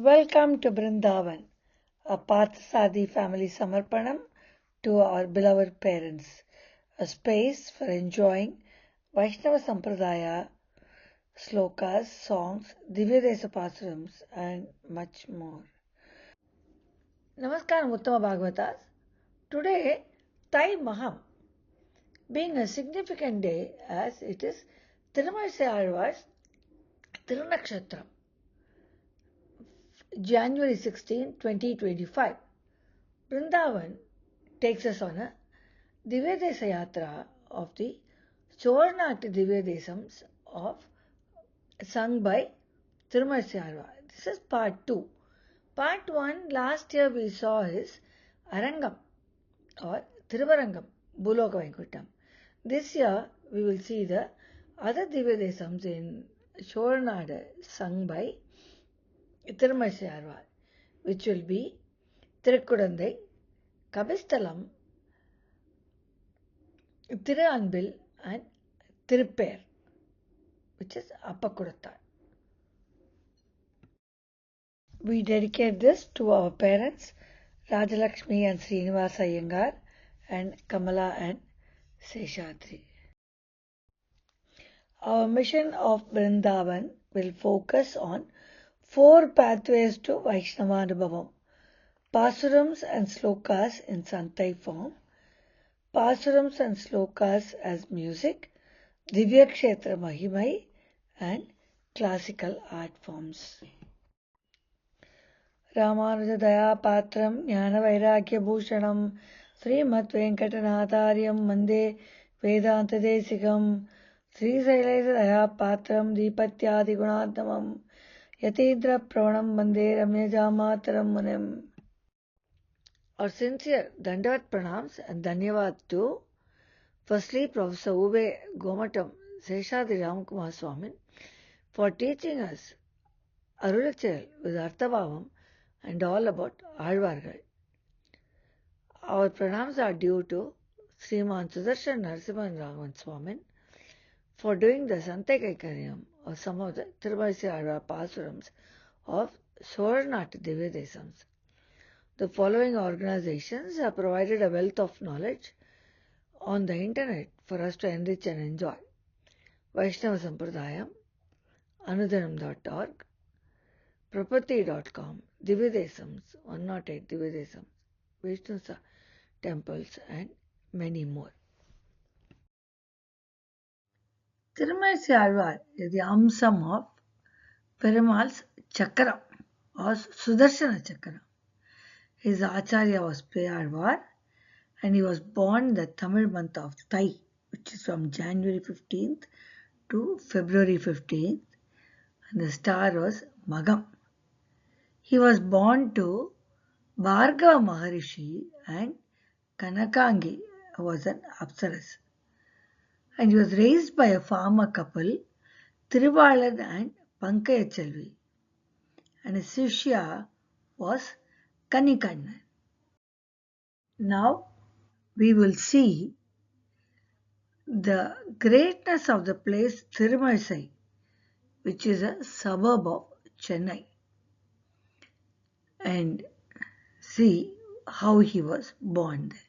Welcome to Brindavan, a Parthasadi family Samarpanam to our beloved parents, a space for enjoying Vaishnava Sampradaya, slokas, songs, Divya Desam Pasarams and much more. Namaskaram Uttama Bhagavatas. Today, Thai Maham, being a significant day as it is Thirumazhisai Azhwar Thirunakshatram, January 16, 2025. Vrindavan takes us on a Divya Desam Yatra of the Chozha nattu Divya Desam sung by Thirumazhisai Azhwar. This is part 2. Part 1 last year we saw is Arangam or Thiruvarangam, Buloka Vaikutam. This year we will see the other Divya Desams in Chozha nattu sung by Thirumazhisai Azhwar, which will be Thirukudandai, Kabisthalam, Thiruanbil and Tirupper, which is Appakudattar. We dedicate this to our parents, Rajalakshmi and Srinivasa Iyengar, and Kamala and Seshadri. Our mission of Vrindavan will focus on 4 pathways to Vaishnava-anubhavam: Pasurams and Slokas in Santai form, Pasurams and Slokas as music, Divya Kshetra Mahimai, and classical art forms. Ramanuja Daya Patram Jnana Vairagya Bhushanam Srimad Venkatanathāryam Mande Vedanta Desikam Sri Sailesa Daya Patram Deepatyadi Gunattamam Yatindra Pravanam Mande Ramyaja Mataram Munim. Our sincere Dandavat Pranams and Dhanyavad to firstly Professor Ube Gomatam Seshadri Ramkumar Swamin for teaching us Arulachal with Arthabhavam and all about Azhwargal. Our pranams are due to Sriman Sudarshan Narasimhan Raghavan Swamin for doing the Santai or some of the Thirumazhisai Azhwar Pasurams of Chozha nattu Divya Desams. The following organizations have provided a wealth of knowledge on the internet for us to enrich and enjoy: Vaishnava Sampradayam, Anudhanam.org, Prapati.com, Divya Desams, 108 Divya Desams, Vishnu temples, and many more. Thirumazhisai Azhwar is the Amsam of Perumal's Chakram or Sudarshana Chakram. His Acharya was Peyarvar, and he was born in the Tamil month of Thai, which is from January 15th to February 15th, and the star was Maham. He was born to Bhargava Maharishi, and Kanakangi was an Apsaras. And he was raised by a farmer couple, Thiruvalan and Pankayachelvi. And his Shishya was Kanikannan. Now we will see the greatness of the place Thirumazhisai, which is a suburb of Chennai, and see how he was born there.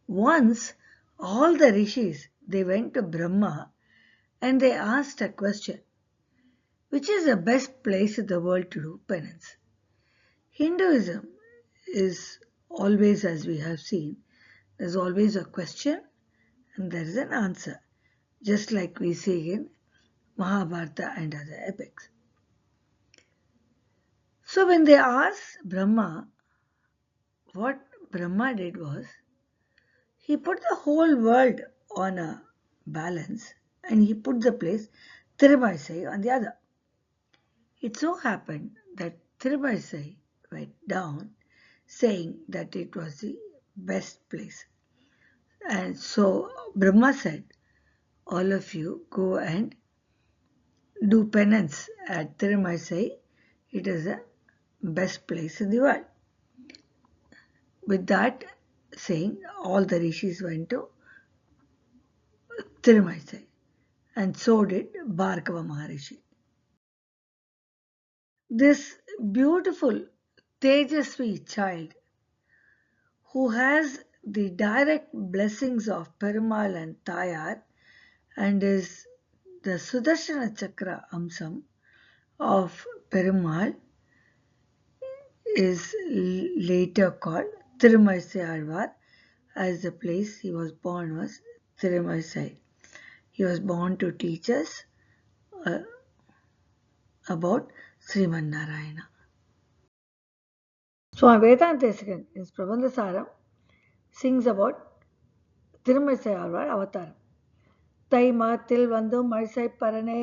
Once all the rishis, they went to Brahma and they asked a question: which is the best place in the world to do penance? Hinduism is always, as we have seen, there's always a question and there is an answer, just like we see in Mahabharata and other epics. So when they asked Brahma, what Brahma did was, he put the whole world on a balance and he put the place Thirumazhisai on the other. It so happened that Thirumazhisai went down, saying that it was the best place. And so Brahma said, all of you go and do penance at Thirumazhisai. It is the best place in the world. With that saying, all the rishis went to Thirumazhisai, and so did Bhargava Maharishi. this beautiful Tejasvi child who has the direct blessings of Perumal and Tayar and is the Sudarshana Chakra Amsam of Perumal is later called Thirumazhisai Azhwar, as the place he was born was Thirumazhisai. He was born to teach us about Sriman Narayana. Swami Vedanta Desikan in his Prabandhasaram sings about Thirumazhisai Azhwar Avataram. தை மாத்தில் வந்தும் மழிசைப் பரனே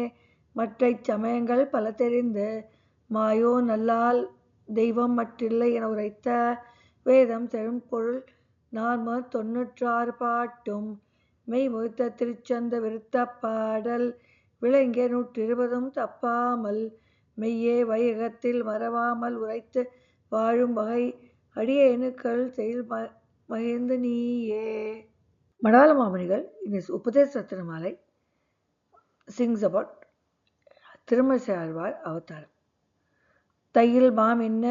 மற்றைச் சமயங்கள் பல தெரிந்து Mayo நல்லால் தெய்வம் மற்றில்லை என உரைத்த வேதம் செழும்பொருள் 496 பாட்டும் மெய் முகித்த திருச்சந்த விருத்த பாடல் விளங்கிய 120 தப்பாமல் மெய்யே வையகத்தில் மறவாமல் உரைத்து வாழும் வகை அடியேனுக்கள் செயல் மகிழ்ந்து நீயே. Madala Mamanigal, in his Upadesh Ratnamalai, sings about Thirumazhisai Azhwar Avataram. தையில் மாம் என்ன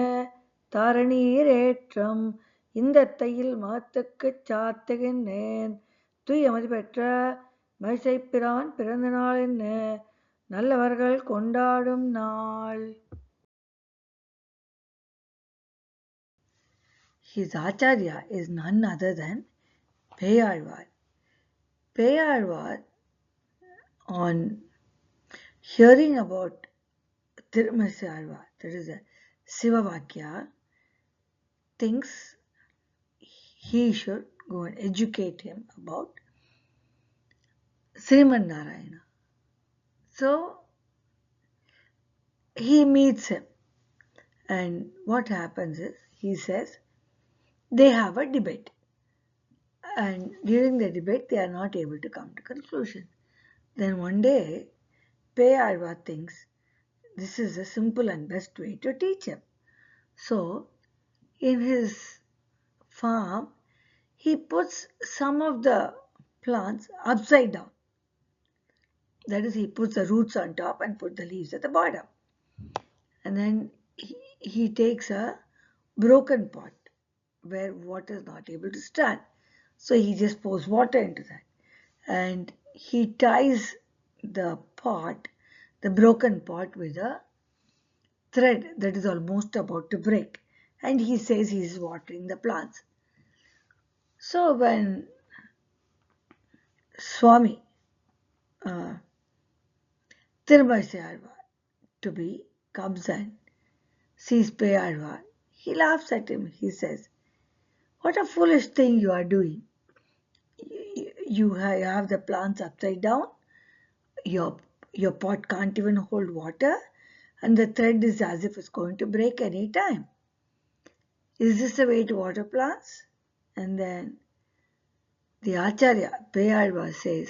தாரணீரேற்றம் இந்த தையில் மாத்துக்குச் சாத்துகின்றேன் துய்யமதி பெற்ற மைசைப்பிரான் பிறந்த நாள் என்ன நல்லவர்கள் கொண்டாடும் நாள். His Acharya is none other than Peyalvar. Peyalvar, on hearing about Thirumazhisai Azhwar, that is a Sivavakya, thinks he should go and educate him about Sriman Narayana. So he meets him, and what happens is, he says, they have a debate, and during the debate they are not able to come to conclusion. Then one day Peyalvar thinks this is a simple and best way to teach him. So in his farm he puts some of the plants upside down. That is, he puts the roots on top and put the leaves at the bottom. And then he takes a broken pot where water is not able to stand. So he just pours water into that. And he ties the pot, the broken pot, with a thread that is almost about to break. And he says he is watering the plants. So when Swami Thirumazhisai Azhwar to be comes and sees Peyalvar, he laughs at him. He says, "What a foolish thing you are doing. You have the plants upside down. Your pot can't even hold water, and the thread is as if it's going to break any time. Is this the way to water plants?" And then the Acharya, Peyalvar, says,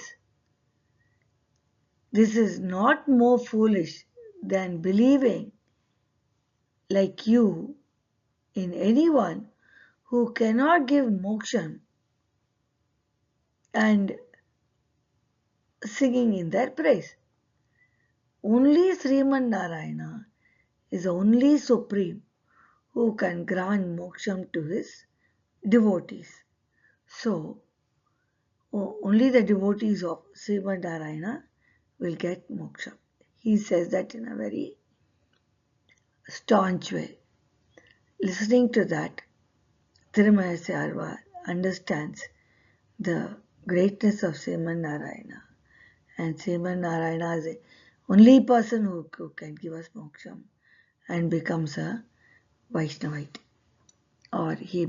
"This is not more foolish than believing, like you, in anyone who cannot give moksha and singing in their praise. Only Sriman Narayana is the only supreme who can grant moksha to his devotees. So, only the devotees of Sriman Narayana will get moksha." He says that in a very staunch way. Listening to that, Thirumazhisai Azhwar understands the greatness of Sriman Narayana, and Sriman Narayana is the only person who can give us moksha, and becomes a Vaishnavite, or he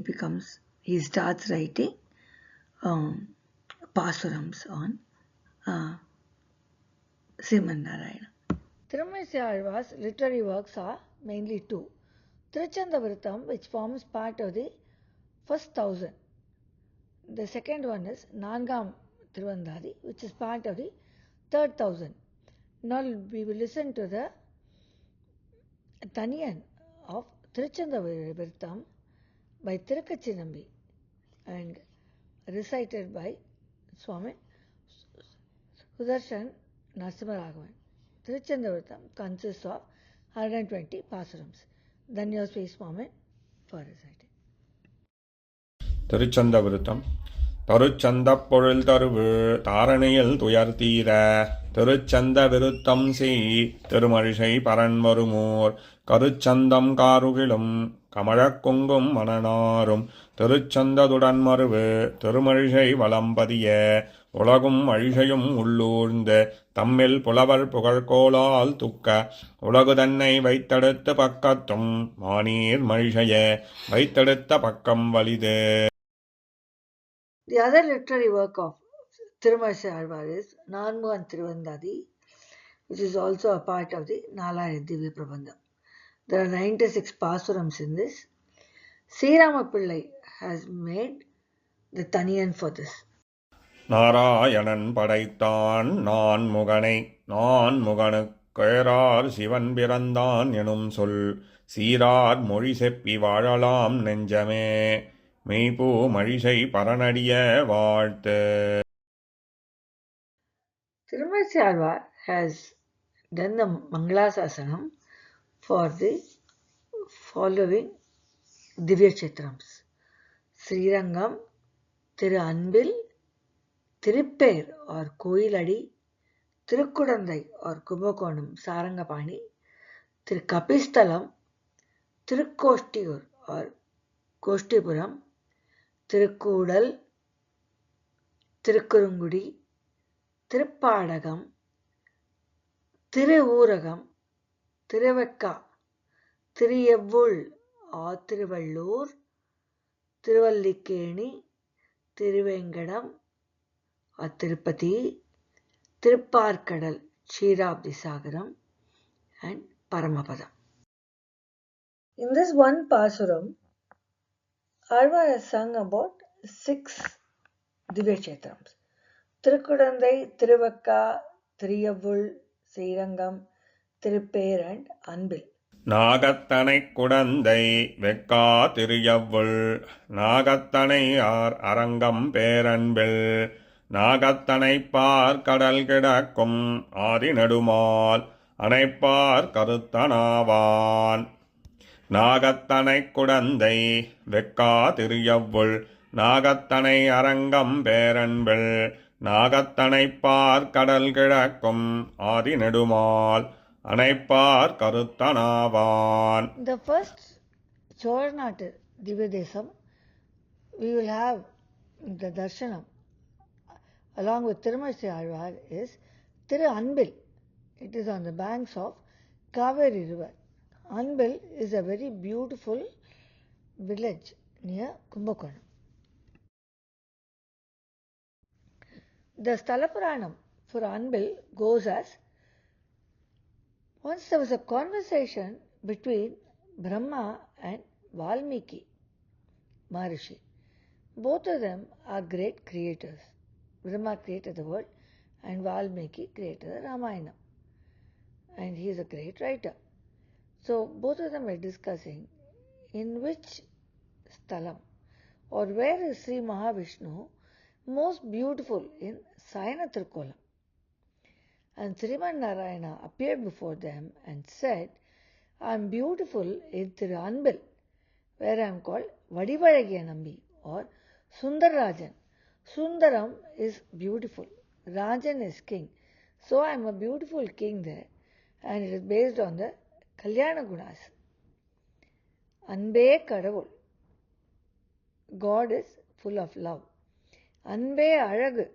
starts writing pasurams on Sriman Narayana. Thirumazhisai Azhwar's literary works are mainly two. Tiruchandavritam, which forms part of the first 1000. The second one is Nangam Tiruvandari, which is part of the third 1000. Now we will listen to the Taniyan of Tiruchandavritam by Tirukachinambi and recited by Swami Sudarshan Narasimharaghavan. Tiruchandavritam consists of 120 pasurams. Then your space moment for reciting. திருச்சந்த விருத்தம். தருச்சந்தப் பொருள் தருவு தாரணையில் துயர் தீர திருச்சந்த விருத்தம் செய் திருமழிசை பரன்வருமோர் கருச்சந்தம் காருகிலும் கமழக் கொங்கும் மணனாரும் திருச்சந்ததுடன் மருவு திருமழிசை வளம்பதிய உலகும் அழிசையும் உள்ளூர்ந்த தம்மில் புலவர் புகழ்கோளால் துக்க உலகு தன்னை வைத்தெடுத்த பக்கத்தும் மானீர் மழிசைய வைத்தெடுத்த பக்கம் வலிது. The other literary work of Thirumazhisai Azhwar is Nanmugan Thiruvandadi, which is also a part of the Nalayan Divya Prabandham. There are 96 pasurams in this. Sritrangam Pillai has made the Taniyan for this. Narayanan படைத்தான் நான் முகனை நான் முகனுக்கேறார் சிவன் பிறந்தான் எனும் சொல் சீரார் மொழி செப்பி வாழலாம் நெஞ்சமே மெய்ப்பூ மழிசை பரனடிய வாழ்த்து. Thirumazhisai Azhwar has done the Mangalasasanam for the following Divya Chetrams: Sritrangam, Thiru Anbil, Tirupper or Koiladi, Tirukudandai or Kumbakonam Sarangapani, Tirukapistalam, Tirukoshtiur or Koshtipuram, Tirukudal, Tirukurungudi, Tiruppadagam, Tiruvuragam, Tiruvekka, Tiruyavvul or Tiruvallur, Tiruvallikeni, Tiruvengadam or Tirupati, Tirupparkadal, Ksheerabdisagaram and Paramapadam. In this one pasuram, Azhwar has sung about 6 Divya Chetrams: Tirukudandai, Tiruvakka, Tiruyavvul, Sritrangam, Tirupper and Anbil. நாகத்தனை குடந்தை வெக்கா திருயவ்வுள் நாகத்தனை R அரங்கம் பேரன்பில் நாகத்தனைப்பார் கடல் கிடக்கும் ஆதி நெடுமால் அனைப்பார் கருத்தனாவான். நாகத்தனை குடந்தை வெக்கா திருயவ்வுள் நாகத்தனை அரங்கம் பேரன்பில் நாகத்தனைப்பார் கடல் கிழக்கும் ஆதி நெடுமால் அனைப்பார் கருத்தனாவான். The first Chozha nattu Divya Desam, we will have the darshanam along with Thirumazhisai Azhwar is Thiru Anbil. It is on the banks of Kaveri river. Anbil is a very beautiful village near Kumbakonam. The Stalapuranam for Anbil goes as: once there was a conversation between Brahma and Valmiki Maharishi. Both of them are great creators. Brahma created the world and Valmiki created the Ramayana. And he is a great writer. So both of them were discussing in which stalam or where is Sri Mahavishnu most beautiful in Sayana Thirukolam. And Sriman Narayana appeared before them and said, I am beautiful in Thiru Anbil, where I am called Vadivalagiya Nambi or Sundarajan. Sundaram is beautiful, Rajan is king. So I am a beautiful king there, and it is based on the Kalyana Gunas. Anbe Kadavul, God is full of love. Anbe Alagu,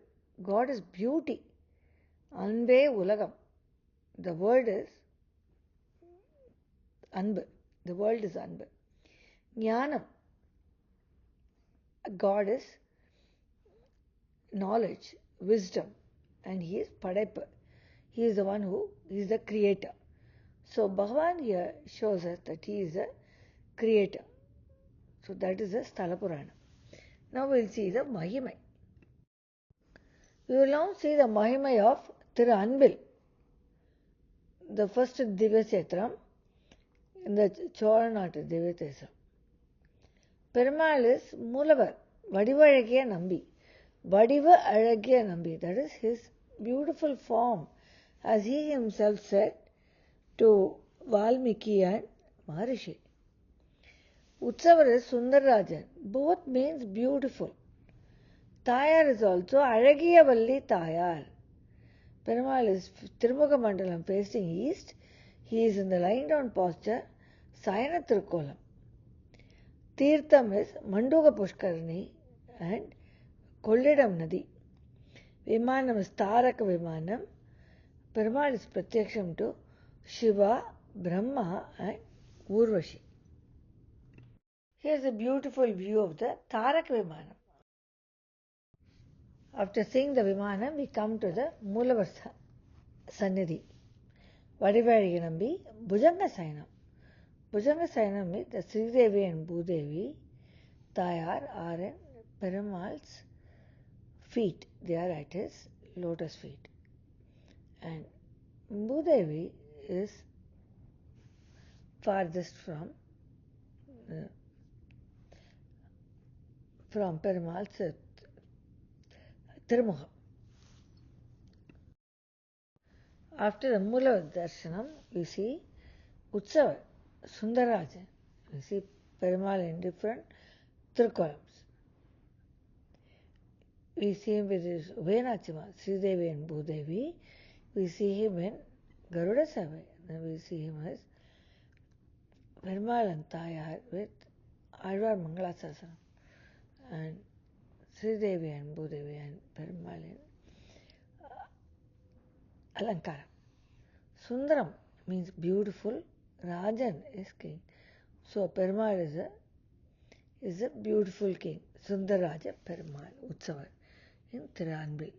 God is beauty. Anbe Ulagam, the word is Anbu, the world is Anbu. Jnanam, God is knowledge, wisdom, and he is Padaipa. He is the one who is the creator. So Bhagavan here shows us that he is a creator. So that is the Sthalapurana. Now we will see the Mahimai. We will now see the Mahimai of Thiru Anbil, the first Divya Chetram in the Chozha nattu Divya Desam. Perumal is Mulavar, Vadivalagiya Nambi. Vadiva Alagiya Nambi, that is his beautiful form, as he himself said to Valmiki and Maharishi. Utsavar is Sundarajan. Both means beautiful. Tayar is also Alagiyavalli Tayar. Perumal is Tirumuga Mandalam facing east. He is in the lying down posture, Sayana Thirukolam. Tirtham is Manduga Pushkarani and Kollidam Nadi. Vimanam is Taraka Vimanam. Perumal is Pratyaksham to Shiva, Brahma and Urvashi. Here is a beautiful view of the Taraka Vimanam. After seeing the Vimanam, we come to the Mulavarsa Sannidhi. Vadivadi Nambi, Bhujanga Sainam. Bhujanga Sainam is the Sridevi and Bhudevi Tayar are in Perumal's feet. They are at his lotus feet. And Bhudevi is farthest from Perumal's Tirumuga. After the Mula Darshanam, we see Utsava, Sundarajan. We see Perumal in different Thirukolams. We see him with his Venachima, Sridevi and Bhudevi. We see him in Garuda Savai. Then we see him as Perumal and Tayar with Azhwar Mangalasasana and Sridevi and Bhudevi and Perumal in Alankara. Sundaram means beautiful. Rajan is king. So Perumal is a beautiful king. Sundaraja Perumal Utsavar in Thiranbil.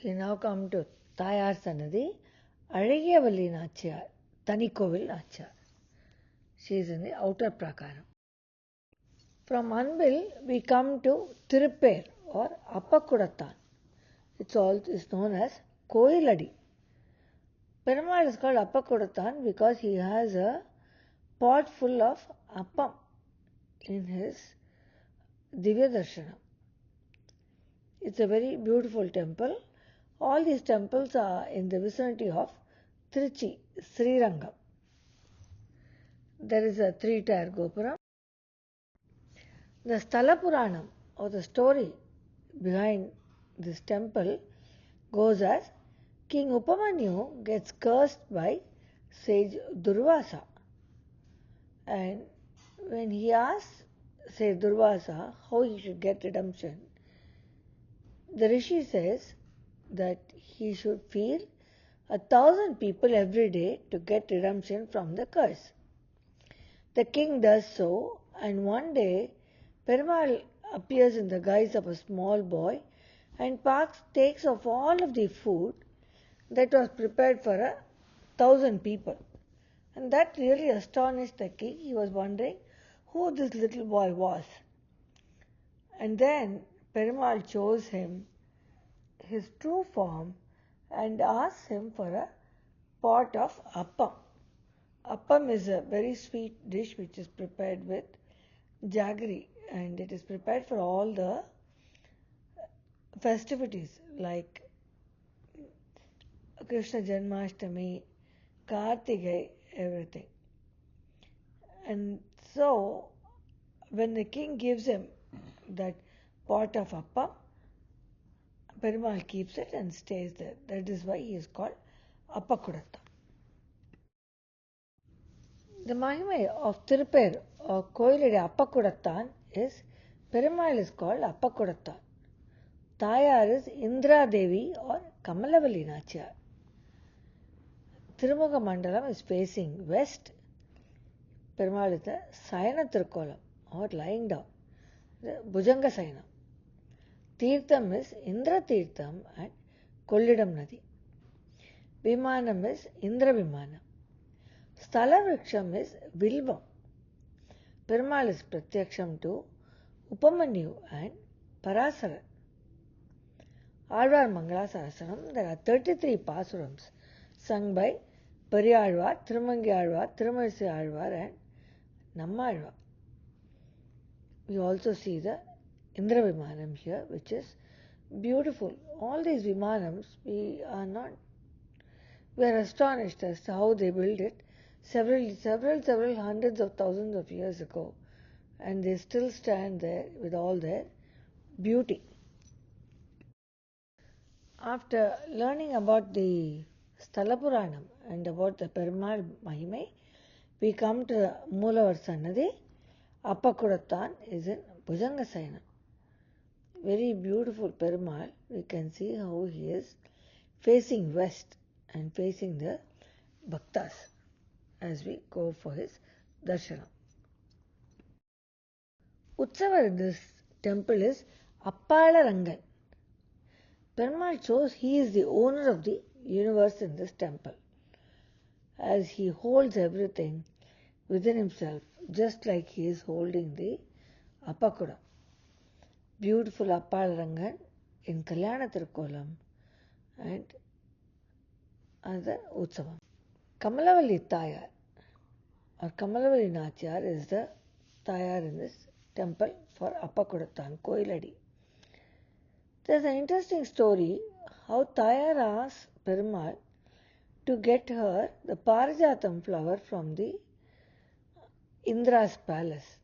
We now come to Tayar Sannadhi, Alagiyavalli Nachiyar, Tanikovil Nachiyar. She is in the outer prakaram. From Anbil, we come to Tirupper or Appakudattan. It's known as Koiladi. Perumal is called Appakudattan because he has a pot full of appam in his Divya Darshanam. It's a very beautiful temple. All these temples are in the vicinity of Trichy, Sritrangam. There is a 3-tier Gopuram. The Sthala Puranam, or the story behind this temple, goes as King Upamanyu gets cursed by sage Durvasa. And when he asks sage Durvasa how he should get redemption, the Rishi says that he should feed 1,000 people every day to get redemption from the curse. The king does so, and one day Perumal appears in the guise of a small boy and takes of all of the food that was prepared for 1,000 people. And that really astonished the king. He was wondering who this little boy was. And then Perumal chose him, his true form, and asked him for a pot of appam. Appam is a very sweet dish which is prepared with jaggery, and it is prepared for all the festivities like Krishna Janmashtami, Kartigai, everything. And so, when the king gives him that pot of appam, Perumal keeps it and stays there. That is why he is called Appakudattan. The Mahima of Tirupper or Koiladi Appakudattan is Perumal is called Appakudattan. Tayar is Indra Devi or Kamalavalli Nachiyar. Tirumuga Mandalam is facing west. Perumal is the Sayana Thirukolam or lying down, the Bhujanga Sainam. Tirtham is Indra Tirtham and Kollidam Nadi. Vimanam is Indra Vimanam. Sthala Vriksham is Vilvam. Perumal is Pratyaksham to Upamanyu and Parasara. Azhwar Mangalasarasanam, there are 33 pasurams sung by Periyazhwar, Thirumangiyazhwar, Thirumazhisai Azhwar and Nammalvar. We also see the Indra Vimanam here, which is beautiful. All these Vimanams, we We are astonished as to how they built it several hundreds of thousands of years ago, and they still stand there with all their beauty. After learning about the Stalapuranam and about the Perumal Mahimai, we come to Moolavar Sannadhi. Appakudattan is in Bhujangasayana. Very beautiful Perumal. We can see how he is facing west and facing the Bhaktas as we go for his darshanam. Utsavar in this temple is Appala Rangan. Perumal shows he is the owner of the universe in this temple, as he holds everything within himself, just like he is holding the Appakudam. Beautiful Appala Rangan in Kalyana Thirukolam and other Utsavam. Kamalavalli Tayar or Kamalavalli Nachiyar is the Tayar in this temple for Appakudattan, Koiladi. There's an interesting story how Tayar asks Perumal to get her the Parijatam flower from the Indra's palace.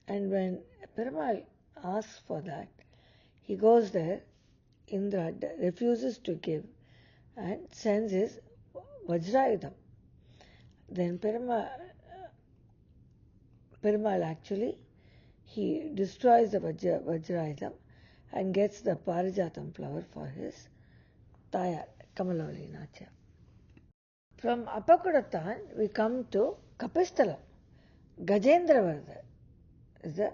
And when Perumal asks for that, he goes there, Indra refuses to give and sends his Vajrayudham. Then Perumal actually, he destroys the Vajrayudham and gets the Parijatam flower for his Tayar, Kamalavalli Nachiyar. From Appakudattan, we come to Kapisthalam. Gajendravardha is the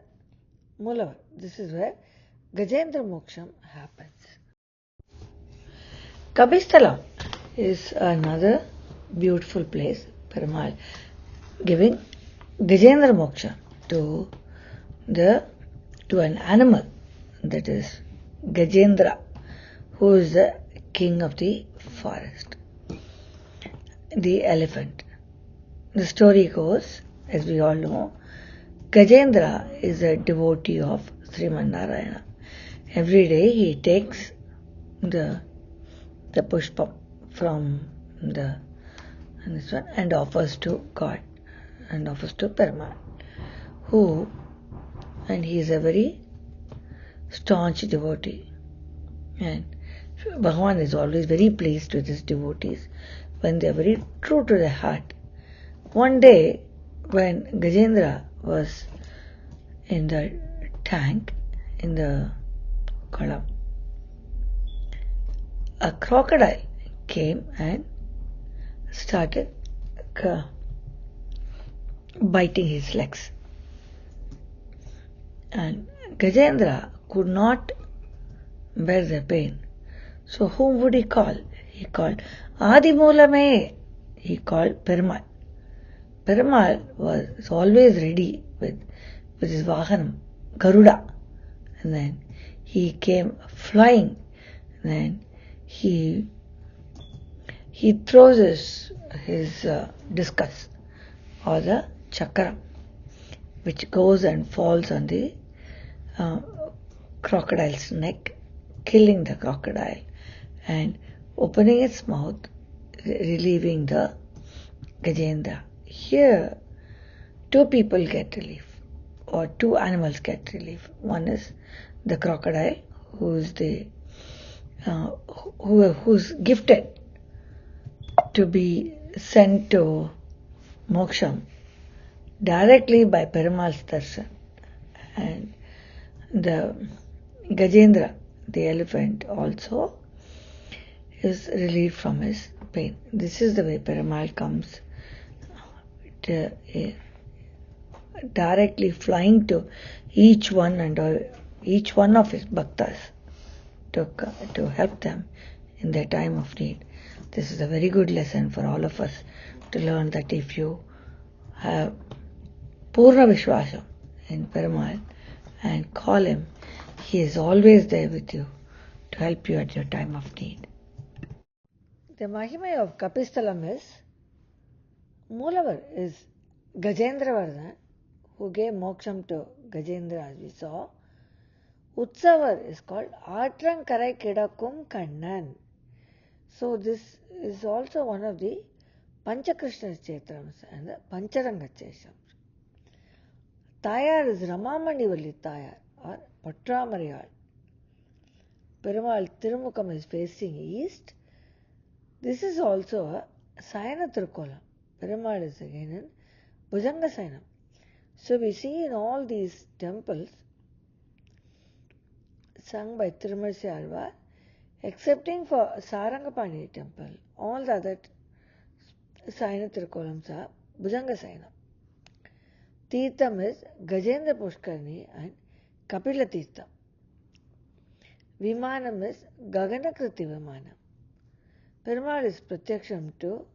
Moolavar. This is where Gajendra Moksham happens. Kapisthalam is another beautiful place. Perumal giving Gajendra Moksha to an animal, that is Gajendra, who is the king of the forest, the elephant. The story goes, as we all know, Gajendra is a devotee of Sriman. Every day he takes the pushpam from this one and offers to God and offers to Perumal, and he is a very staunch devotee. And Bhagavan is always very pleased with his devotees when they are very true to their heart. One day, when Gajendra was in the tank, in the kolam, a crocodile came and started biting his legs. And Gajendra could not bear the pain. So whom would he call? He called Adimulame. He called Perumal. Perumal was always ready with his Vahanam, Garuda. And then he came flying. And then he throws his discus or the chakram, which goes and falls on the crocodile's neck, killing the crocodile and opening its mouth, relieving the Gajendra. Here, two people get relief, or two animals get relief. One is the crocodile, who's gifted to be sent to Moksham directly by Perumal's darshan, and the Gajendra, the elephant, also is relieved from his pain. This is the way Perumal comes directly flying to each one of his bhaktas to help them in their time of need. This is a very good lesson for all of us to learn, that if you have Purna Vishwasam in Perumal and call him, he is always there with you to help you at your time of need. The Mahimay of Kapisthalam is Moolavar is Gajendravardhan, who gave moksham to Gajendra, as we saw. Utsavar is called Aatrankarai Kidakkum Kannan. So this is also one of the Panchakrishna Kshetrams and the Pancharanga Kshetrams. Tayar is Ramamanivalli Tayar or Patramariyal. Perumal Tirumukam is facing east. This is also a Sayana Thirukolam. Perumal is again in Bhujanga Sayanam. So we see in all these temples sung by Thirumazhisai Azhwar, excepting for Sarangapani temple, all the other Sayana Thirukolams are Bhujanga Sayanam. Tirtham is Gajendra Pushkarni and Kapila Tirtham. Vimanam is Gaganakriti Vimanam. Perumal is Pratyaksham to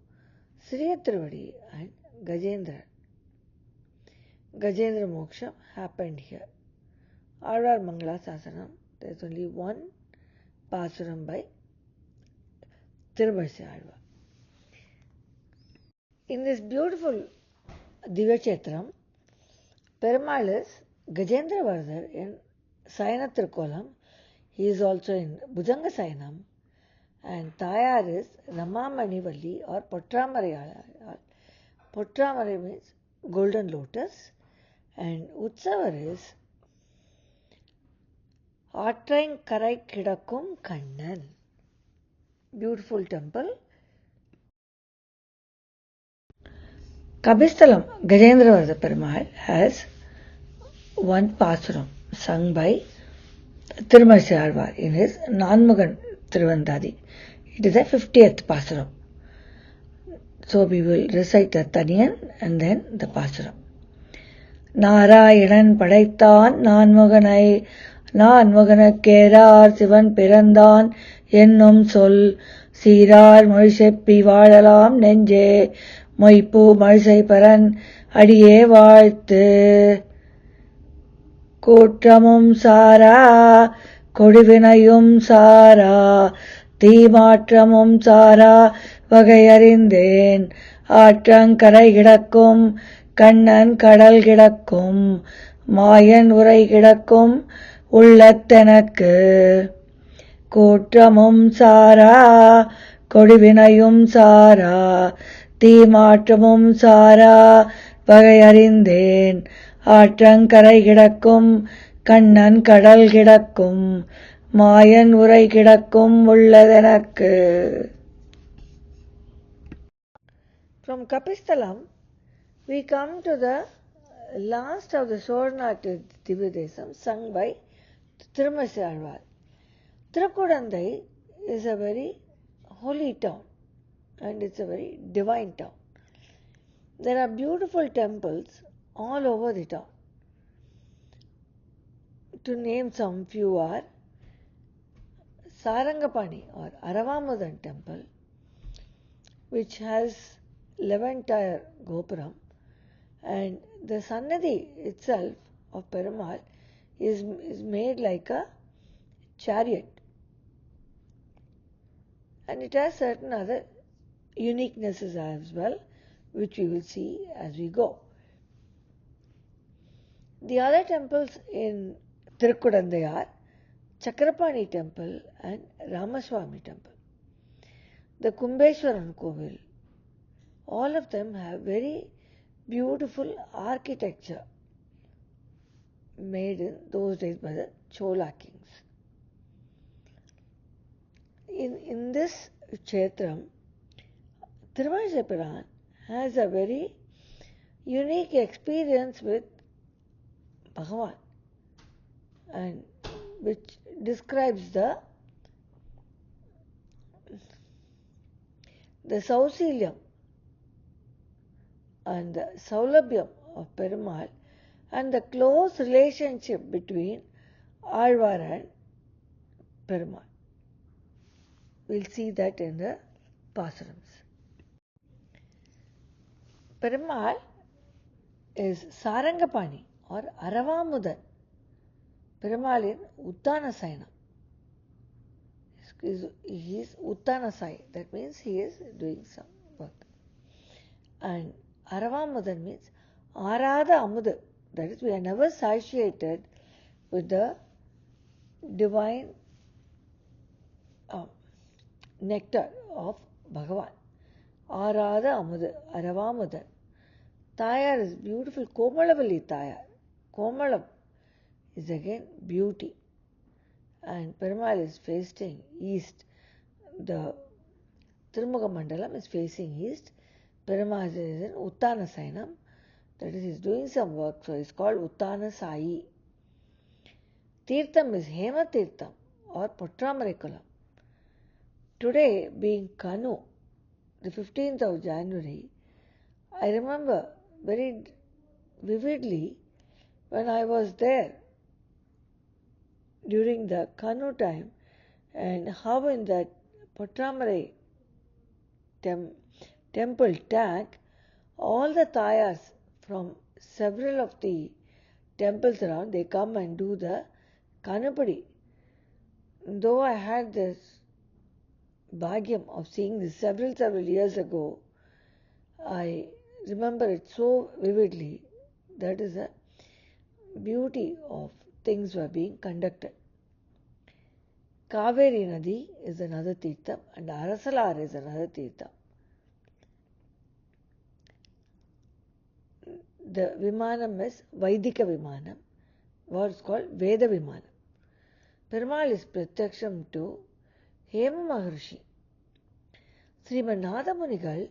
Sri Tiruvadi and Gajendra. Gajendra Moksham happened here. Azhwar Mangala Sasanam, there is only one Pasuram by Thirumazhisai Azhwar. In this beautiful Divya Chetram, Perumal is Gajendra Vardhar in Sayana Thirukolam. He is also in Bhujanga Sayanam. And Tayar is Ramamanivalli or Potramariyala. Potramari means golden lotus. And Utsavar is Atrain Karai Kidakkum Kannan. Beautiful temple. Kabisthalam Gajendravardha Perumal has one Pasuram sung by Thirumazhisai Azhwar in his Nanmugan Tiruvandadi. It is the 50th Pasuram. So we will recite the Taniyan and then the Pasuram. Narayanan படைத்தான் நான்முகனுக்கேரார் சிவன் பிறந்தான் என்னும் சொல் சீரார் மொழிசெப்பி வாழலாம் நெஞ்சே மொய்ப்பூ மழிசை பரன் அடியே வாழ்த்து கூற்றமும் சாரா கொடிவினையும் சாரா தீமாற்றமும் சாரா வகையறிந்தேன் ஆற்றங்கரை கிடக்கும் கண்ணன் கடல் கிடக்கும் மாயன் உரை கிடக்கும் உள்ளத்தெனக்கு கூற்றமும் சாரா கொடிவினையும் சாரா தீமாற்றமும் சாரா வகையறிந்தேன் ஆற்றங்கரை கிடக்கும் கண்ணன் கடல் கிடக்கும் மாயன் உரை கிடக்கும் உள்ளதெனக்கு. From Kapisthalam, we come to the last of the Chozha nattu Divya Desam sung by Thirumazhisai Azhwar. Thirukudandai is a very holy town and it's a very divine town. There are beautiful temples all over the town. To name some few are Sarangapani or Aravamudan temple, which has 11-tier Gopuram, and the Sannadhi itself of Perumal is made like a chariot, and it has certain other uniquenesses as well, which we will see as we go. The other temples in Thirukudandai are Chakrapani temple and Ramaswamy temple. The Kumbeshwaran Kovil, all of them have very beautiful architecture made in those days by the Chola kings. In this Kshetram, Thirumazhisai Piran has a very unique experience with Bhagavan, and which describes the Sausiliam and the Saulabhyam of Perumal and the close relationship between Azhwar and Perumal. We'll see that in the Pasurams. Perumal is Sarangapani or Aravamudan. Perumal in Uttanasayana. He is Uttanasai, that means he is doing some work. And Aravamudan means Arada Amuda, that is, we are never satiated with the divine nectar of Bhagavan. Arada Amud, Aravamudar. Tayar is beautiful. Komalavali Tayar. Komalam is again beauty. And Perumal is facing east. The Tirumuga Mandalam is facing east. Perumal is in Uttana Sainam. That is, he is doing some work. So it's called Uttana Sai. Tirtham is Hema Tirtham or Potramaraikulam. Today, being Kanu, the 15th of January, I remember very vividly when I was there during the Kanu time and how in that Potramarai temple tank, all the Tayars from several of the temples around, they come and do the Kanupadi. Though I had this bhagyam of seeing this several years ago, I remember it so vividly. That is the beauty of things were being conducted. Kaveri Nadi is another Tirtham and Arasalar is another Tirtham. The Vimanam is Vaidika Vimanam, what is called Veda Vimanam. Perumal is Pratyaksham to Hema Maharshi. Srimad Nada Munigal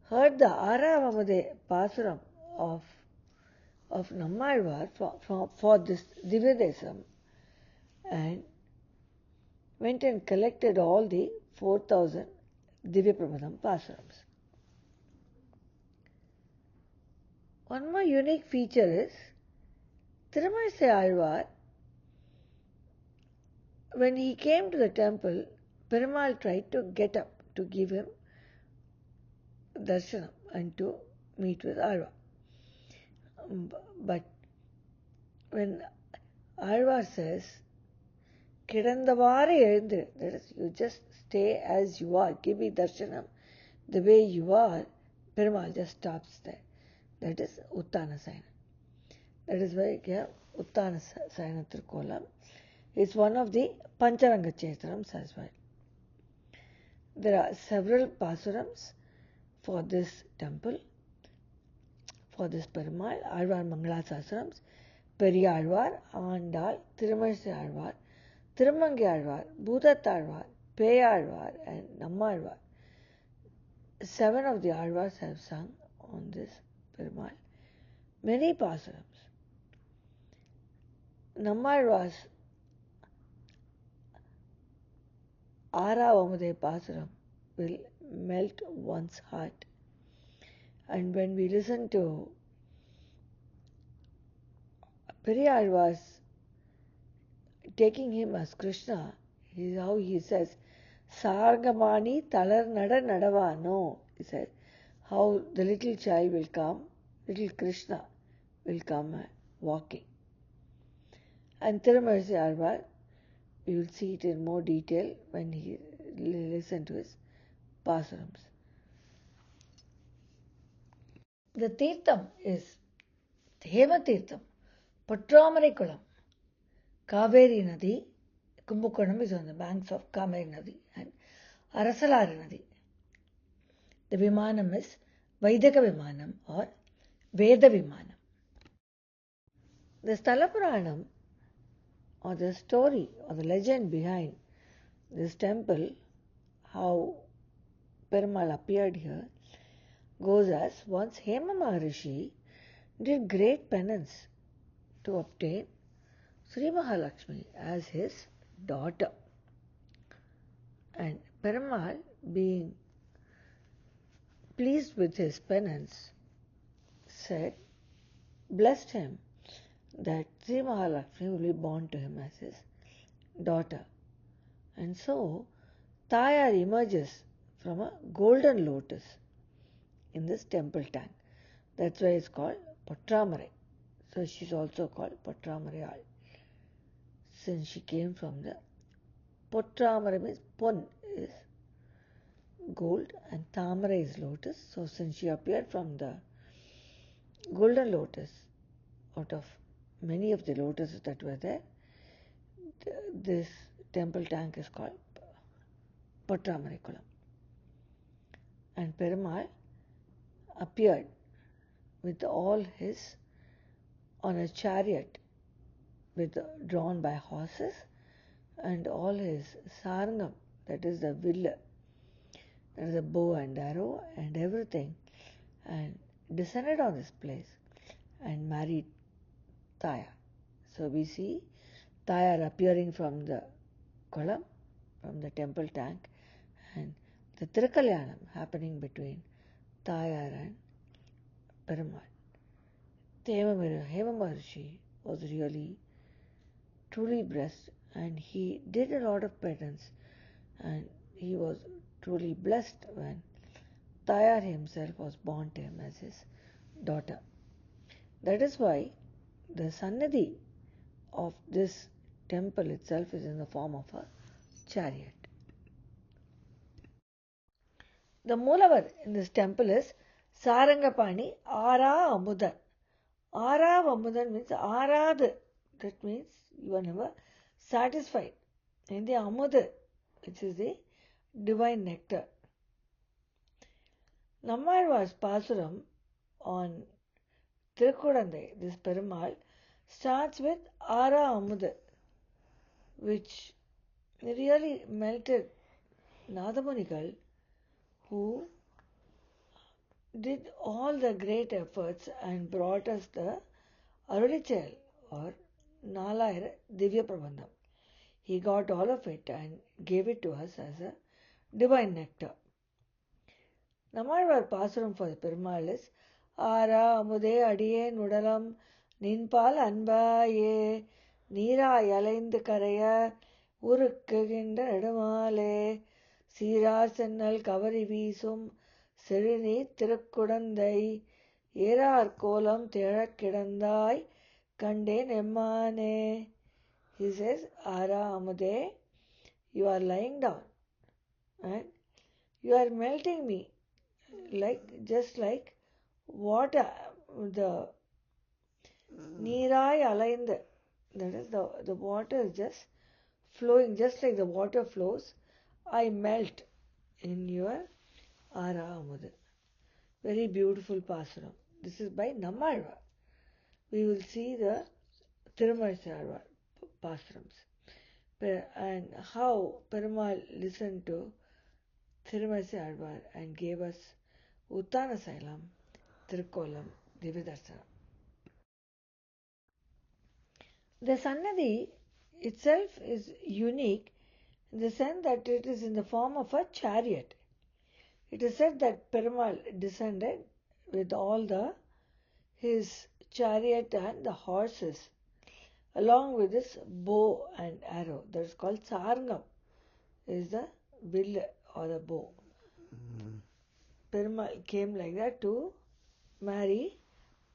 heard the Aravamade Pasuram of Nammalvar for this Divya Desam and went and collected all the 4,000 Divya Pramadam Pasurams. One more unique feature is Thirumazhisai Azhwar, when he came to the temple, Perumal tried to get up to give him darshanam and to meet with Azhwar. But when Azhwar says, Kidandavari Ezhundiru, that is, you just stay as you are, give me darshanam the way you are, Perumal just stops there. That is Uttana Saina. That is why Uttana Saina Trikolam is one of the Pancharanga Kshetrams as well. There are several Pasurams for this temple, for this Perumal, Azhwar Mangala Sasarams, Periyalvar, Andal, Thirumazhisai Azhwar, Thirumangi Azhwar, Bhudat Azhwar, Peyalvar and Nammalvar. 7 of the Azhwars have sung on this Perumal. Many Pasurams. Nammalvar's Aravamade Pasuram will melt one's heart. And when we listen to Periyalvar's taking him as Krishna, is how he says, Sargamani talar nada nadavano. He says, how the little child will come, little Krishna will come walking. And Thirumazhisai Azhwar, we will see it in more detail when he listen to his Pasurams. The Tirtham is Hema Tirtham, Potramarikulam, Kaveri Nadi, Kumbukonam is on the banks of Kaveri Nadi, and Arasalari Nadi. The Vimanam is Vaidika Vimanam or Veda Vimanam. The Sthala Puranam, or the story or the legend behind this temple, how Perumal appeared here, goes as once Hema Maharishi did great penance to obtain Sri Mahalakshmi as his daughter. And Perumal, being pleased with his penance, said, blessed him that Sri Mahalakshmi will be born to him as his daughter. And so, Tayar emerges from a golden lotus in this temple tank. That's why it's called Potramarai. So she's also called Potramarayal, since she came from the Potramarai means Pon is gold and Tamarai is lotus. So since she appeared from the golden lotus, out of many of the lotuses that were there, this temple tank is called Potramaraikulam. And Perumal appeared with all his, on a chariot drawn by horses, and all his sarangam, that is the will, that is the bow and arrow and everything, and descended on this place and married Tayar. So we see Tayar appearing from the kolam, from the temple tank, and the Tirukalyanam happening between Tayar and Perumal. Hema Maharshi was really truly blessed, and he did a lot of penance, and he was truly blessed when Tayar himself was born to him as his daughter. That is why the Sannidhi of this temple itself is in the form of a chariot. The Moolavar in this temple is Sarangapani Ara Amudan. Ara Amudan means Arad. That means you are never satisfied. And the Amud, which is the divine nectar. Nammalvar's Pasuram on Tirukudandai, this Perumal, starts with Ara Amud, which really melted Nadamunigal, who did all the great efforts and brought us the Arulichal or Nalayar Divya Prabandham. He got all of it and gave it to us as a divine nectar. Nammalvar Pasuram for the Perumal is Ara Amude Adiye Nudalam Ninpal Anbaye Neera Yalaindu Karaya Urukkuginda Nedumale Seerar Sennal Kavari Veesum Siruni Tirukudandai Erar Kolam Therak Kidandai Kande Nemmane. He says, Ara Amude, you are lying down and you are melting me just like water. The Neerai Alainda, that is the water is just flowing, just like the water flows. I melt in your Ara Amuda. Very beautiful Pasuram. This is by Nammalvar. We will see the Thirumazhisai Azhwar Pasurams and how Perumal listened to Thirumazhisai Azhwar and gave us Uttana Sailam, Tirukolam, Divya Desam. The Sannidhi itself is unique in the sense that it is in the form of a chariot. It is said that Perumal descended with all his chariot and the horses, along with his bow and arrow. That is called Sarangam, is the will or the bow. Perumal came like that to marry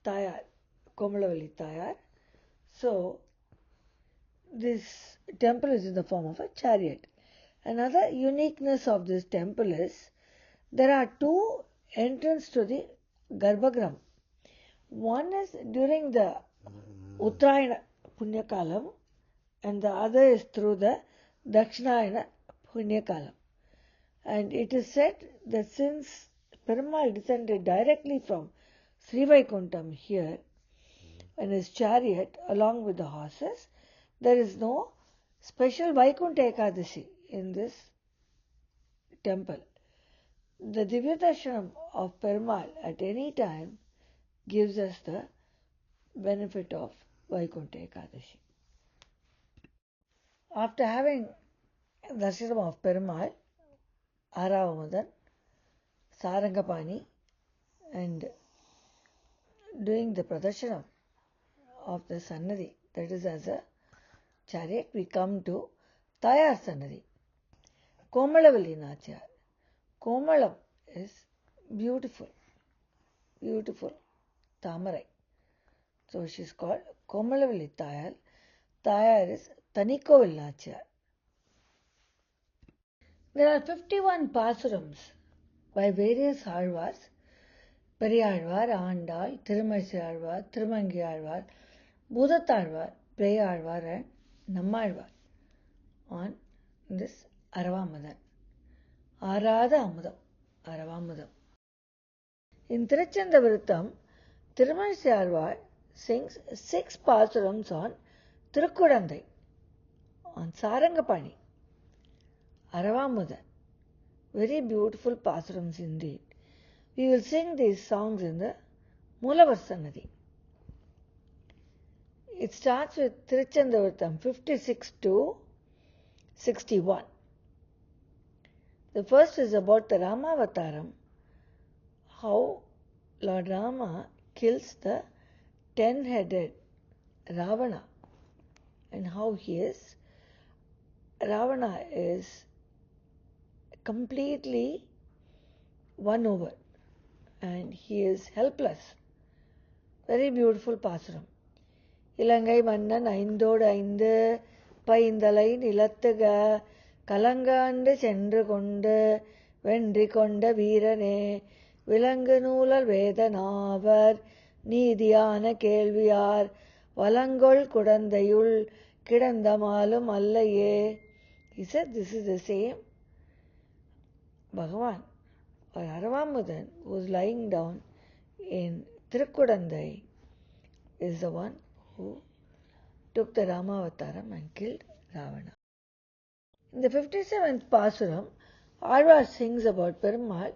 Tayar, Komalavalli Tayar. So, this temple is in the form of a chariot. Another uniqueness of this temple is there are two entrances to the Garbhagram. One is during the Uttarayana Punyakalam and the other is through the Dakshinayana Punyakalam. And it is said that since Perumal descended directly from Srivaikuntam here in his chariot along with the horses, there is no special Vaikuntha Ekadashi in this temple. The Divya Darshanam of Perumal at any time gives us the benefit of Vaikuntha Ekadashi. After having Darshanam of Perumal, Aravamudan, Sarangapani, and doing the Pradarsanam of the Sannidhi, that is as a chariot, we come to Tayar Sannidhi. Komalavalli Nachiyar. Komalam is beautiful, beautiful Tamarai. So she is called Komalavalli Tayar. Tayar is Tanikovil Nachiyar. There are 51 Pasurams by various Azhwars, Periyazhwar, Andal, Thirumazhisai Azhwar, Thirumangi Bhudatazhwar, Preyazhwar and Nammalvar on this Aravamudan. ஆராத அமுதம், அரவாமுதம். In Tiruchandavritam, Thirumazhisai Azhwar sings 6 pasurams on Thirukudandai, on Sarangapani, Aravamudan. Very beautiful pasurams indeed. We will sing these songs in the Mulavarsanadi. It starts with Tiruchandavritam 56 to 61. The first is about the Ramavataram, how Lord Rama kills the 10-headed Ravana, and how Ravana is completely won over and he is helpless. Very beautiful pasuram. இலங்கை மன்னன் ஐந்தோடு ஐந்து பைந்தலை நிலத்துக கலங்காண்டு சென்று கொண்டு வென்றி கொண்ட வீரனே விலங்கு நூலர் வேதனாவர் நீதியான கேள்வியார் வலங்கொள் குடந்தையுள் கிடந்தமாலும் அல்லையே. He said this is the same Bhagavan or Aravamudan who was lying down in Tirukudandai is the one who took the Ramavataram and killed Ravana. In the 57th Pasuram, Azhwar sings about Perumal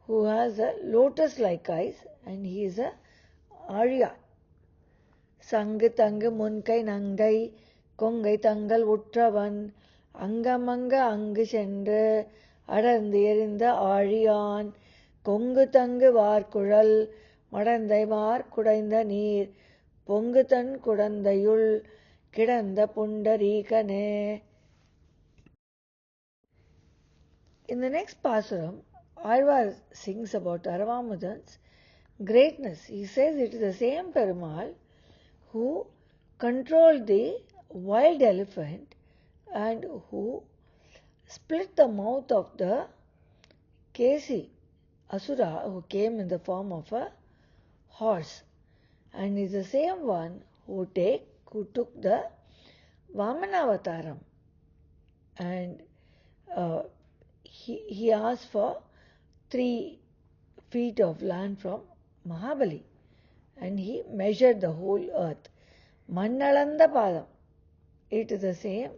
who has a lotus-like eyes and he is a Arya. சங்கு தங்கு முன்கை நங்கை கொங்கை தங்கள் உற்றவன் அங்கமங்க அங்கு சென்று அடர்ந்து எறிந்த ஆழியான் கொங்கு தங்கு வார்குழல் மடந்தை மார் குடைந்த நீர் பொங்கு தன் குடந்தையுள் கிடந்த புண்டரீகனே. In the next Pasuram, Azhwar sings about Aravamudan's greatness. He says it is the same Perumal who controlled the wild elephant and who split the mouth of the Kesi Asura who came in the form of a horse, and is the same one who took the Vamanavataram and he asked for 3 feet of land from Mahabali and he measured the whole earth. Mannalanda Padam. It is the same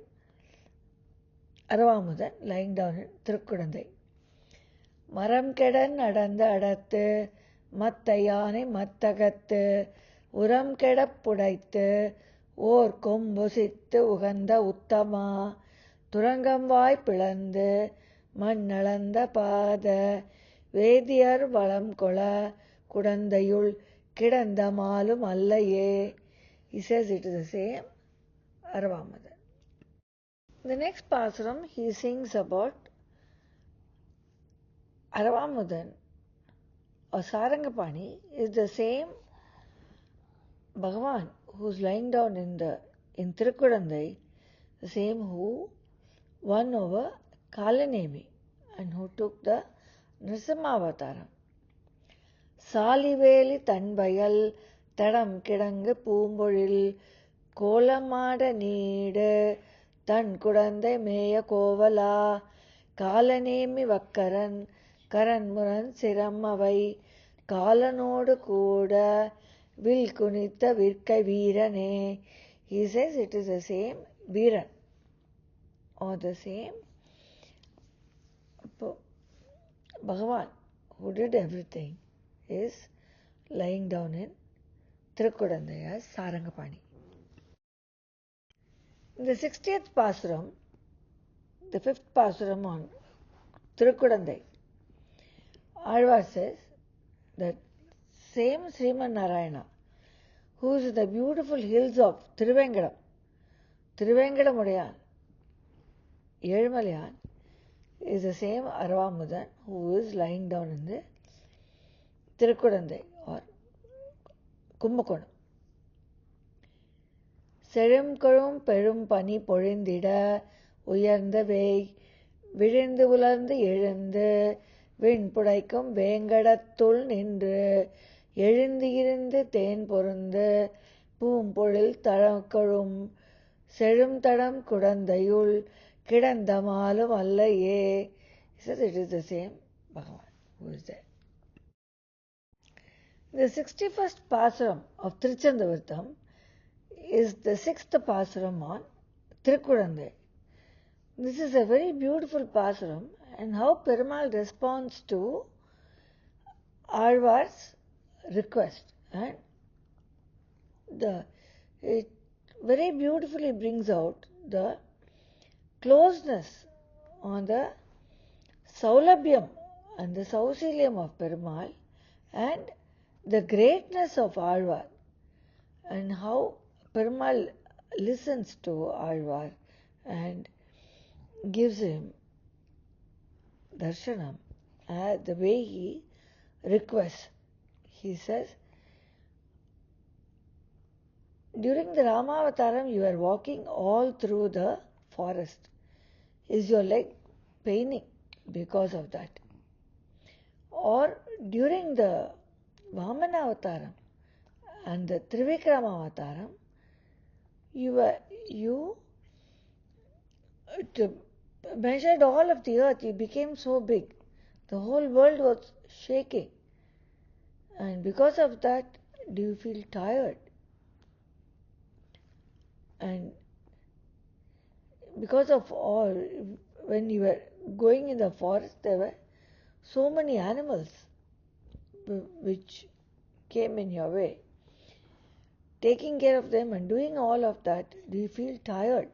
Aravamudan lying down in Thirukudandai. மரம் கெடன் நடந்த அடத்து மத்த யானை மத்தகத்து உரம் get up புடைத்து ஓர் கொம்புசித்து உகந்த உத்தமா துரங்கம் வாய் பிளந்து மண்ணளந்த பாத வேதியர் வளம் கொள குடந்தையுள் கிடந்த மாலும் அல்லையே. He says it is the same Aravamudan. In the next Pasuram, he sings about Aravamudan or Sarangapani is the same Bhagavan who is lying down in Tirukudandai, the same who won over Kalanemi and who took the Nrsimhavataram. சாலிவேலி தன்பயல் தடம் கிடங்கு பூம்பொழில் கோலமாட need தன் குடந்தை மேய கோவலா காலநேமி வக்கரன் கரன்முரன் சிரம் அவை காலனோடு கூட will குனித்த விற்கை வீரனே. He says it is the same Veeran or the same Bhagavan who did everything is lying down in Tirukudandai as Sarangapani. In the 60th Pasuram, the 5th Pasuram on Tirukudandai, Azhwar says that same Sriman Narayana who is in the beautiful hills of Thiruvengadamudaiyan, Ezhumalayan, is the same Aravamudan who is lying down in the Tirukudandai or Kumbakonam. செழும்கொழும் பெரும் பனி பொழிந்திட உயர்ந்த வேய் விழிந்து உலர்ந்து எழுந்து விண்புடைக்கும் வேங்கடத்துள் நின்று எழுந்து இருந்து தேன் பொருந்து பூம்பொழில் தழக்கொழும் செழும் தடம் குடந்தையுள் கிடந்த மாலும் அல்லையே. He says it is the same Bhagavan who is there. The 61st Pasuram of Trichandavirtam is the 6th Pasuram on Tirukudandai. This is a very beautiful Pasuram, and how Perumal responds to Azhwar's request. And it very beautifully brings out the closeness on the Saulabhyam and the Sausiliam of Perumal and the greatness of Azhwar, and how Perumal listens to Azhwar and gives him darshanam the way he requests. He says, during the Ramavataram you are walking all through the forest. Is your leg paining because of that? Or during the Vamanavataram and the Trivikramavataram, you measured all of the earth. You became so big. The whole world was shaking. And because of that, do you feel tired? And because of all, when you were going in the forest, there were so many animals which came in your way. Taking care of them and doing all of that, do you feel tired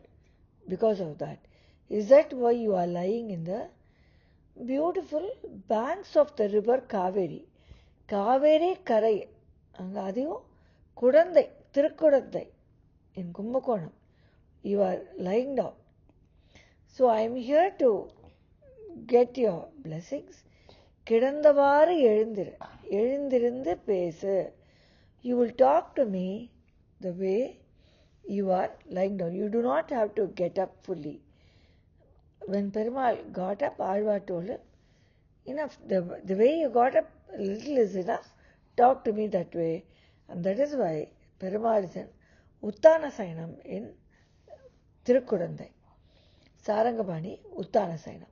because of that? Is that why you are lying in the beautiful banks of the river Kaveri? Kaveri Karai, Angadiyo Kudandai, Tirukudandai in Kumbakonam. You are lying down. So I am here to get your blessings. Kidandavaru எழுந்திருந்து பேசு. You will talk to me the way you are lying down. You do not have to get up fully. When Perumal got up, Azhwar told him, enough, the way you got up, a little is enough. Talk to me that way. And that is why Perumal is in Uttana Sainam in Tirukudandai. Sarangabani, Uttana Sainam.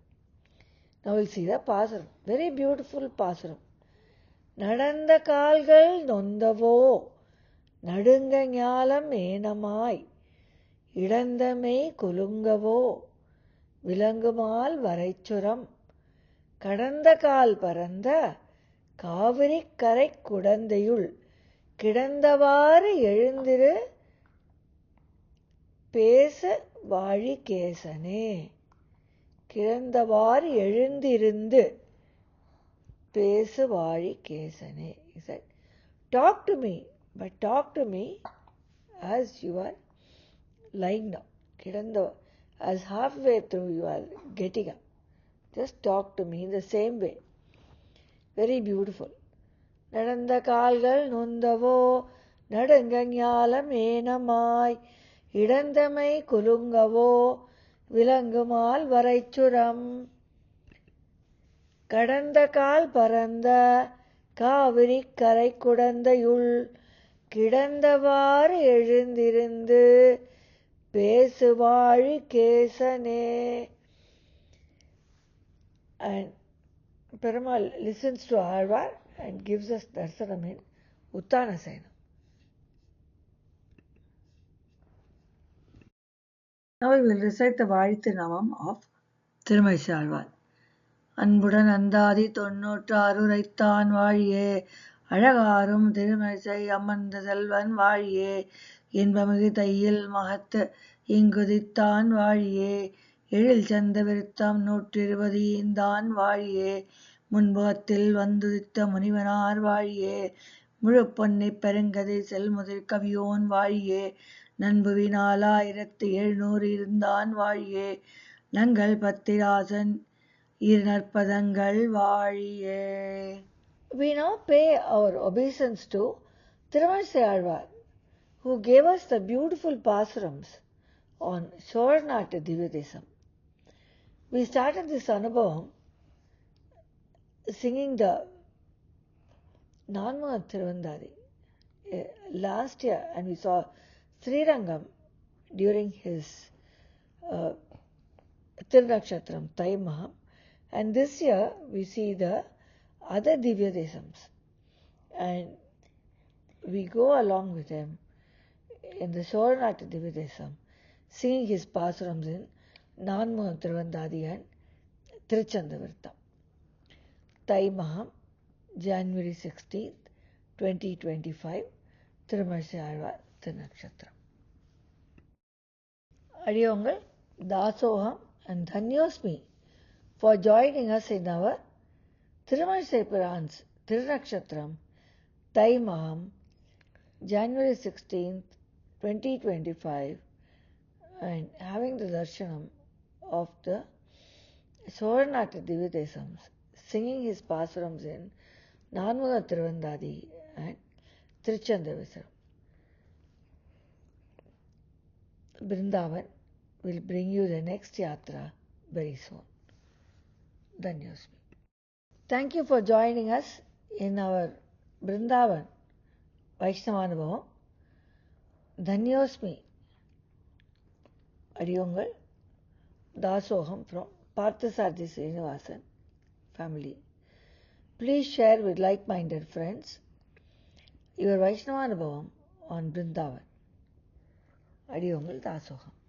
Now we'll see the Pasuram. Very beautiful Pasuram. நடந்த கால்கள் நொந்தவோ நடுங்க ஞாலம் ஏனமாய் இடந்தமை குலுங்கவோ விலங்குமால் வரைச்சுரம் கடந்த கால் பரந்த காவிரிக் கரை குடந்தையுள் கிடந்தவாறு எழுந்திரு பேச வாழி கேசனே. கிடந்தவாறு எழுந்திருந்து பேசு வாழி கேசனே. He said, talk to me, but talk to me as you are lying down. Kidanda, as halfway through you are getting up. Just talk to me in the same way. Very beautiful. நடந்த கால்கள் நொந்தவோ நடுங்க ஞாலம் ஏனமாய் இடந்தமை குலுங்கவோ விலங்குமால் வரைச்சுரம் கடந்த கால் பரந்த காவிரி கரை குடந்தையுள் கிடந்தவாறு எழுந்திருந்து பேசுவாழி கேசனே. And Perumal listens to Azhwar and gives us darshanam in Uttana Sainam. Now we will recite the Vazhithu Namam of Thirumazhisai Azhwar. அன்புடன் அந்தாதி 96 உரைத்தான் வாழியே அழகாரும் திருமழிசை அமர்ந்த செல்வன் வாழியே இன்பமிகு தையில் மகத்து இங்குதித்தான் வாழியே எழில் சந்த விருத்தம் 120 ஈந்தான் வாழியே முன்புகத்தில் வந்துதித்த முனிவனார் வாழியே முழு பொன்னை பெருங்கதை செல்முதிர் கவியோன் வாழியே நண்புவினால் 1700 இருந்தான் வாழியே நங்கள் பத்திராசன் இருநற்பதங்கள் வாழியே. We now pay our obeisance to Thirumazhisai Azhwar, who gave us the beautiful pasurams on Chozha nattu Divya Desam. We started this anubhavam singing the Nanmugam Thiruvandari last year, and we saw Sritrangam during his Thirunakshatram Maham. And this year we see the other Divya Desams, and we go along with him in the Chozha nattu Divya Desam, singing his pasurams in Nanmugam Tiruvandadi and Tiruchandavirtham. Thai Maham, January 16th, 2025, Thirumazhisai Azhwar Thirunakshatram. Adiyongal, Dasoham and Dhanyosmi for joining us in our Thirumazhisai Puran's Thirunakshatram, Thai Maham, January 16th, 2025, and having the darshanam of the Chozha nattu Divya Desams, singing his pasurams in Nanmugam Tiruvandadi and Tiruchandavirtham. Vrindavan will bring you the next yatra very soon. Dhanyosmi. Thank you for joining us in our Vrindavan Vaishnavanubhavam. Dhanyosmi. Adiyongal, Dasoham from Parthasarthi Srinivasan family. Please share with like-minded friends your Vaishnavanubhavam on Vrindavan. Adiyongal, Dasoham.